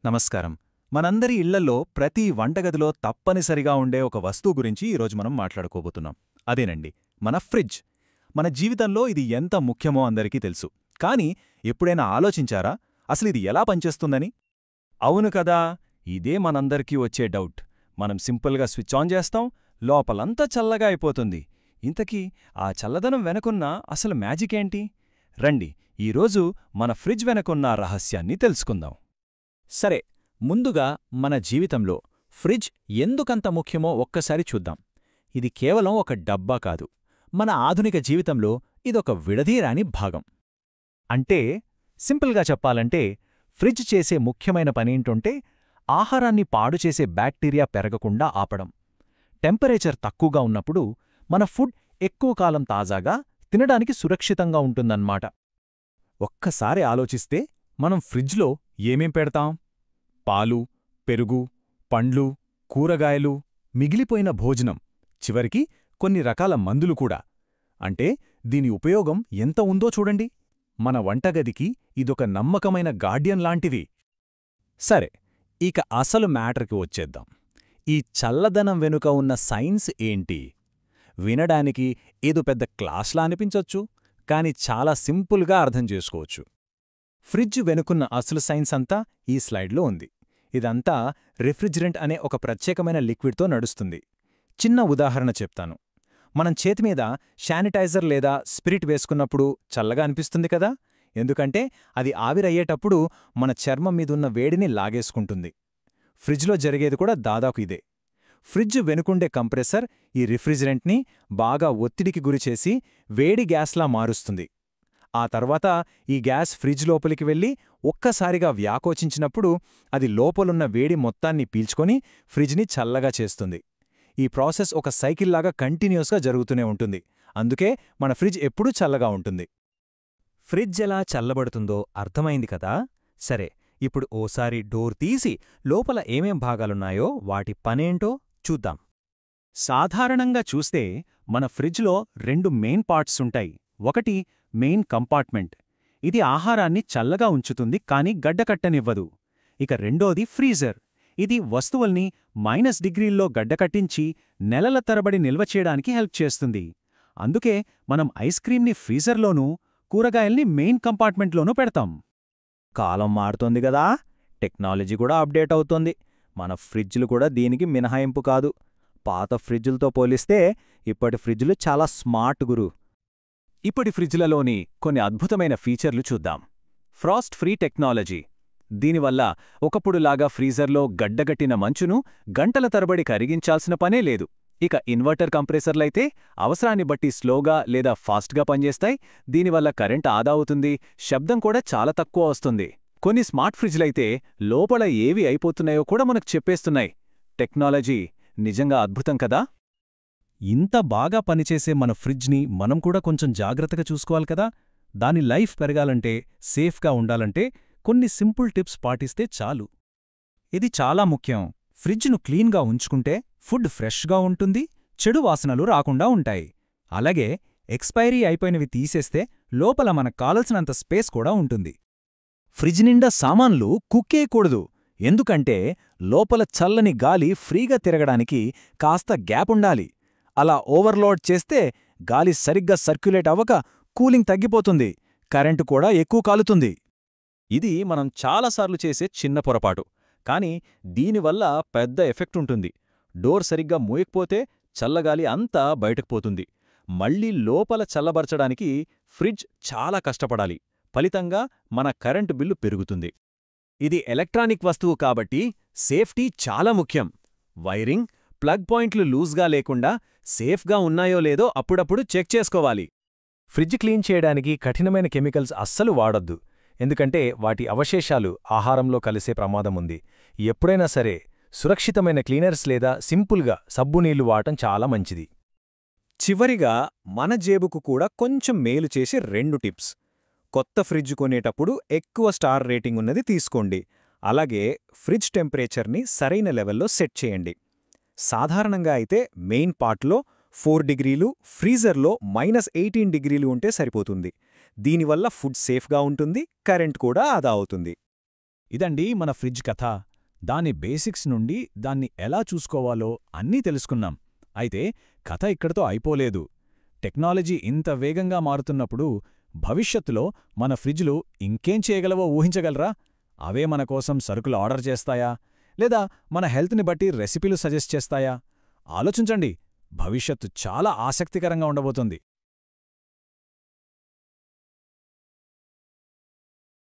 నమస్కారం. మనందరి ఇళ్లల్లో ప్రతి వంటగదిలో తప్పనిసరిగా ఉండే ఒక వస్తువు గురించి ఈరోజు మనం మాట్లాడుకోబోతున్నాం. అదేనండి, మన ఫ్రిడ్జ్. మన జీవితంలో ఇది ఎంత ముఖ్యమో అందరికీ తెలుసు. కానీ ఎప్పుడైనా ఆలోచించారా అసలిది ఎలా పనిచేస్తుందని? అవును కదా, ఇదే మనందరికీ వచ్చే డౌట్. మనం సింపుల్గా స్విచ్ ఆన్ చేస్తాం, లోపలంతా చల్లగా అయిపోతుంది. ఇంతకీ ఆ చల్లదనం వెనకున్న అసలు మ్యాజిక్ ఏంటి? రండి, ఈరోజు మన ఫ్రిడ్జ్ వెనకున్న రహస్యాన్ని తెలుసుకుందాం. సరే, ముందుగా మన జీవితంలో ఫ్రిడ్జ్ ఎందుకంత ముఖ్యమో ఒక్కసారి చూద్దాం. ఇది కేవలం ఒక డబ్బా కాదు, మన ఆధునిక జీవితంలో ఇదొక విడదీయరాని భాగం. అంటే సింపుల్గా చెప్పాలంటే ఫ్రిడ్జ్ చేసే ముఖ్యమైన పనేంటంటే ఆహారాన్ని పాడుచేసే బ్యాక్టీరియా పెరగకుండా ఆపడం. టెంపరేచర్ తక్కువగా ఉన్నప్పుడు మన ఫుడ్ ఎక్కువ కాలం తాజాగా, తినడానికి సురక్షితంగా ఉంటుందన్నమాట. ఒక్కసారి ఆలోచిస్తే మనం ఫ్రిడ్జ్లో ఏమేం పెడతాం? పాలు, పెరుగు, పండ్లు, కూరగాయలు, మిగిలిపోయిన భోజనం, చివరికి కొన్ని రకాల మందులు కూడా. అంటే దీని ఉపయోగం ఎంత ఉందో చూడండి. మన వంటగదికి ఇదొక నమ్మకమైన గార్డియన్ లాంటిది. సరే, ఇక అసలు మ్యాటర్కి వచ్చేద్దాం. ఈ చల్లదనం వెనుక ఉన్న సైన్స్ ఏంటి? వినడానికి ఏదో పెద్ద క్లాస్లా అనిపించొచ్చు, కాని చాలా సింపుల్గా అర్థం చేసుకోవచ్చు. ఫ్రిడ్జ్ వెనుకున్న అసలు సైన్స్ అంతా ఈ స్లైడ్లో ఉంది. ఇదంతా రిఫ్రిజిరెంట్ అనే ఒక ప్రత్యేకమైన లిక్విడ్తో నడుస్తుంది. చిన్న ఉదాహరణ చెప్తాను. మనం చేతిమీద శానిటైజర్ లేదా స్పిరిట్ వేసుకున్నప్పుడు చల్లగా అనిపిస్తుంది కదా, ఎందుకంటే అది ఆవిరయ్యేటప్పుడు మన చర్మం మీదున్న వేడిని లాగేసుకుంటుంది. ఫ్రిడ్జ్లో జరిగేది కూడా దాదాపు ఇదే. ఫ్రిడ్జ్ వెనుకుండే కంప్రెసర్ ఈ రిఫ్రిజిరెంట్ని బాగా ఒత్తిడికి గురిచేసి వేడి గ్యాస్లా మారుస్తుంది. ఆ తర్వాత ఈ గ్యాస్ ఫ్రిడ్జ్ లోపలికి వెళ్ళి ఒక్కసారిగా వ్యాకోచించినప్పుడు అది లోపలున్న వేడి మొత్తాన్ని పీల్చుకొని ఫ్రిడ్జ్ని చల్లగా చేస్తుంది. ఈ ప్రాసెస్ ఒక సైకిల్లాగా కంటిన్యూస్గా జరుగుతూనే ఉంటుంది. అందుకే మన ఫ్రిడ్జ్ ఎప్పుడూ చల్లగా ఉంటుంది. ఫ్రిడ్జ్ ఎలా చల్లబడుతుందో అర్థమైంది కదా. సరే, ఇప్పుడు ఓసారి డోర్ తీసి లోపల ఏమేం భాగాలున్నాయో వాటి పనేంటో చూద్దాం. సాధారణంగా చూస్తే మన ఫ్రిడ్జ్లో రెండు మెయిన్ పార్ట్స్ ఉంటాయి. ఒకటి మెయిన్ కంపార్ట్మెంట్. ఇది ఆహారాన్ని చల్లగా ఉంచుతుంది కానీ గడ్డకట్టనివ్వదు. ఇక రెండోది ఫ్రీజర్. ఇది వస్తువుల్ని -డిగ్రీల్లో గడ్డకట్టించి నెలల తరబడి నిల్వ చేయడానికి హెల్ప్ చేస్తుంది. అందుకే మనం ఐస్ క్రీంని ఫ్రీజర్లోనూ, కూరగాయల్ని మెయిన్ కంపార్ట్మెంట్లోనూ పెడతాం. కాలం మారుతోంది గదా, టెక్నాలజీ కూడా అప్డేట్ అవుతోంది. మన ఫ్రిడ్జ్లు కూడా దీనికి మినహాయింపు కాదు. పాత ఫ్రిడ్జులతో పోలిస్తే ఇప్పటి ఫ్రిడ్జ్లు చాలా స్మార్ట్ గురు. ఇప్పటి ఫ్రిడ్జ్లలోని కొన్ని అద్భుతమైన ఫీచర్లు చూద్దాం. Frost free technology. దీనివల్ల ఒకప్పుడులాగా ఫ్రీజర్లో గడ్డగట్టిన మంచును గంటల తరబడి కరిగించాల్సిన పనే లేదు. ఇక ఇన్వర్టర్ కంప్రెసర్లైతే అవసరాన్ని బట్టి స్లోగా లేదా ఫాస్ట్గా పనిచేస్తాయి. దీనివల్ల కరెంట్ ఆదా అవుతుంది, శబ్దం కూడా చాలా తక్కువ వస్తుంది. కొన్ని స్మార్ట్ ఫ్రిడ్జ్లైతే లోపల ఏవి అయిపోతున్నాయో కూడా మనకు చెప్పేస్తున్నాయి. టెక్నాలజీ నిజంగా అద్భుతం కదా. ఇంత బాగా పనిచేసే మన ఫ్రిడ్జ్ని మనం కూడా కొంచెం జాగ్రత్తగా చూసుకోవాలి కదా. దాని లైఫ్ పెరగాలంటే, సేఫ్గా ఉండాలంటే కొన్ని సింపుల్ టిప్స్ పాటిస్తే చాలు. ఇది చాలా ముఖ్యం. ఫ్రిడ్జ్ను క్లీన్గా ఉంచుకుంటే ఫుడ్ ఫ్రెష్గా ఉంటుంది, చెడు వాసనలు రాకుండా ఉంటాయి. అలాగే ఎక్స్పైరీ అయిపోయినవి తీసేస్తే లోపల మనకు కావలసినంత స్పేస్ కూడా ఉంటుంది. ఫ్రిడ్జ్ నిండా సామాన్లు కుక్కేయకూడదు, ఎందుకంటే లోపల చల్లని గాలి ఫ్రీగా తిరగడానికి కాస్త గ్యాప్ ఉండాలి. అలా ఓవర్లోడ్ చేస్తే గాలి సరిగ్గా సర్క్యులేట్ అవ్వక కూలింగ్ తగ్గిపోతుంది, కరెంటు కూడా ఎక్కువ కాలుతుంది. ఇది మనం చాలాసార్లు చేసే చిన్న పొరపాటు, కానీ దీనివల్ల పెద్ద ఎఫెక్ట్ ఉంటుంది. డోర్ సరిగ్గా మూయకపోతే చల్లగాలి అంతా బయటకు పోతుంది. మళ్లీ లోపల చల్లబరచడానికి ఫ్రిడ్జ్ చాలా కష్టపడాలి. ఫలితంగా మన కరెంటు బిల్లు పెరుగుతుంది. ఇది ఎలక్ట్రానిక్ వస్తువు కాబట్టి సేఫ్టీ చాలా ముఖ్యం. వైరింగ్, ప్లగ్ పాయింట్లు లూజ్గా లేకుండా సేఫ్గా ఉన్నాయో లేదో అప్పుడప్పుడు చెక్ చేసుకోవాలి. ఫ్రిడ్జ్ క్లీన్ చేయడానికి కఠినమైన కెమికల్స్ అస్సలు వాడొద్దు, ఎందుకంటే వాటి అవశేషాలు ఆహారంలో కలిసే ప్రమాదముంది. ఎప్పుడైనా సరే సురక్షితమైన క్లీనర్స్ లేదా సింపుల్గా సబ్బునీళ్లు వాడటం చాలా మంచిది. చివరిగా మన జేబుకు కూడా కొంచెం మేలు చేసే 2 టిప్స్. కొత్త ఫ్రిడ్జ్ కొనేటప్పుడు ఎక్కువ స్టార్ రేటింగ్ ఉన్నది తీసుకోండి. అలాగే ఫ్రిడ్జ్ టెంపరేచర్ని సరైన లెవెల్లో సెట్ చేయండి. సాధారణంగా అయితే మెయిన్ పార్ట్లో 4 డిగ్రీలు, ఫ్రీజర్లో -18 డిగ్రీలు ఉంటే సరిపోతుంది. దీనివల్ల ఫుడ్ సేఫ్గా ఉంటుంది, కరెంట్ కూడా ఆదా అవుతుంది. ఇదండి మన ఫ్రిడ్జ్ కథ. దాని బేసిక్స్ నుండి దాన్ని ఎలా చూసుకోవాలో అన్నీ తెలుసుకున్నాం. అయితే కథ ఇక్కడితో అయిపోలేదు. టెక్నాలజీ ఇంత వేగంగా మారుతున్నప్పుడు భవిష్యత్తులో మన ఫ్రిడ్జ్లు ఇంకేం చేయగలవో ఊహించగలరా? అవే మన కోసం సరుకులు ఆర్డర్ చేస్తాయా? లేదా మన హెల్త్ని బట్టి రెసిపీలు సజెస్ట్ చేస్తాయా? ఆలోచించండి. భవిష్యత్తు చాలా ఆసక్తికరంగా ఉండబోతుంది.